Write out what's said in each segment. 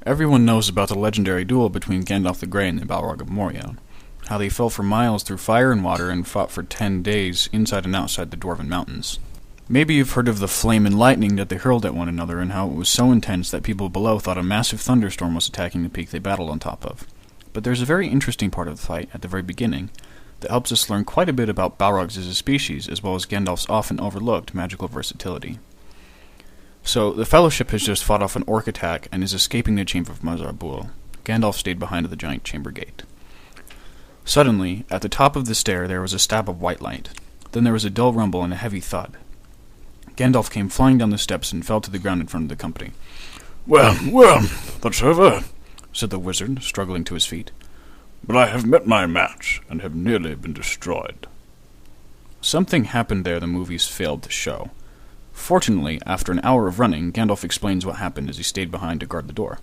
Everyone knows about the legendary duel between Gandalf the Grey and the Balrog of Moria, how they fell for miles through fire and water and fought for 10 days inside and outside the Dwarven Mountains. Maybe you've heard of the flame and lightning that they hurled at one another and how it was so intense that people below thought a massive thunderstorm was attacking the peak they battled on top of. But there's a very interesting part of the fight, at the very beginning, that helps us learn quite a bit about Balrogs as a species, as well as Gandalf's often overlooked magical versatility. So, the Fellowship has just fought off an orc attack and is escaping the Chamber of Mazarbul. Gandalf stayed behind at the giant chamber gate. Suddenly, at the top of the stair there was a stab of white light. Then there was a dull rumble and a heavy thud. Gandalf came flying down the steps and fell to the ground in front of the company. Well, that's over, said the wizard, struggling to his feet. But I have met my match, and have nearly been destroyed. Something happened there the movies failed to show. Fortunately, after an hour of running, Gandalf explains what happened as he stayed behind to guard the door.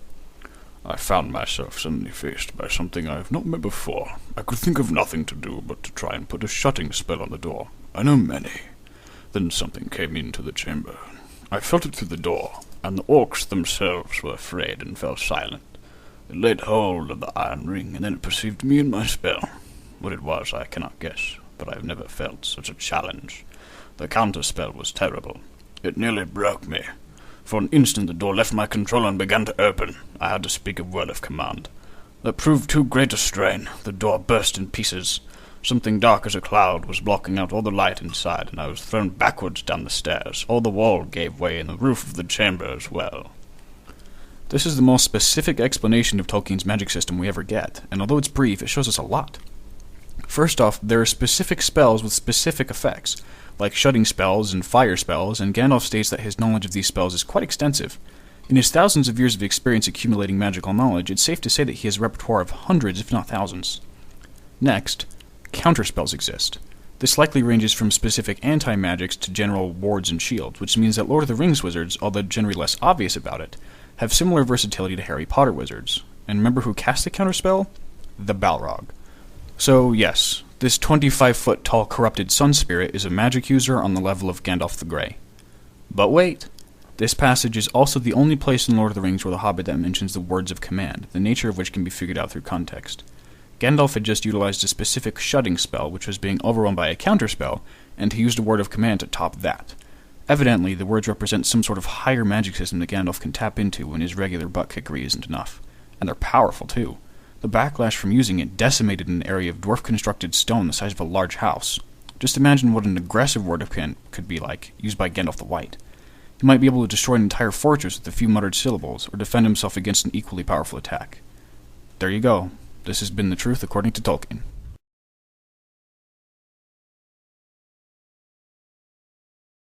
I found myself suddenly faced by something I have not met before. I could think of nothing to do but to try and put a shutting spell on the door. I know many. Then something came into the chamber. I felt it through the door, and the orcs themselves were afraid and fell silent. It laid hold of the iron ring, and then it perceived me and my spell. What it was I cannot guess, but I have never felt such a challenge. The counterspell was terrible. It nearly broke me. For an instant the door left my control and began to open. I had to speak a word of command. That proved too great a strain. The door burst in pieces. Something dark as a cloud was blocking out all the light inside, and I was thrown backwards down the stairs. All the wall gave way, and the roof of the chamber as well. This is the most specific explanation of Tolkien's magic system we ever get, and although it's brief, it shows us a lot. First off, there are specific spells with specific effects, like shutting spells and fire spells, and Gandalf states that his knowledge of these spells is quite extensive. In his thousands of years of experience accumulating magical knowledge, it's safe to say that he has a repertoire of hundreds, if not thousands. Next, counterspells exist. This likely ranges from specific anti-magics to general wards and shields, which means that Lord of the Rings wizards, although generally less obvious about it, have similar versatility to Harry Potter wizards. And remember who cast the counterspell? The Balrog. So, yes, this 25-foot-tall corrupted sun spirit is a magic user on the level of Gandalf the Grey. But wait! This passage is also the only place in Lord of the Rings where the Hobbit that mentions the words of command, the nature of which can be figured out through context. Gandalf had just utilized a specific shutting spell, which was being overwhelmed by a counterspell, and he used a word of command to top that. Evidently, the words represent some sort of higher magic system that Gandalf can tap into when his regular butt-kickery isn't enough. And they're powerful, too. The backlash from using it decimated an area of dwarf-constructed stone the size of a large house. Just imagine what an aggressive word of command could be like, used by Gandalf the White. He might be able to destroy an entire fortress with a few muttered syllables, or defend himself against an equally powerful attack. There you go. This has been The Truth According to Tolkien.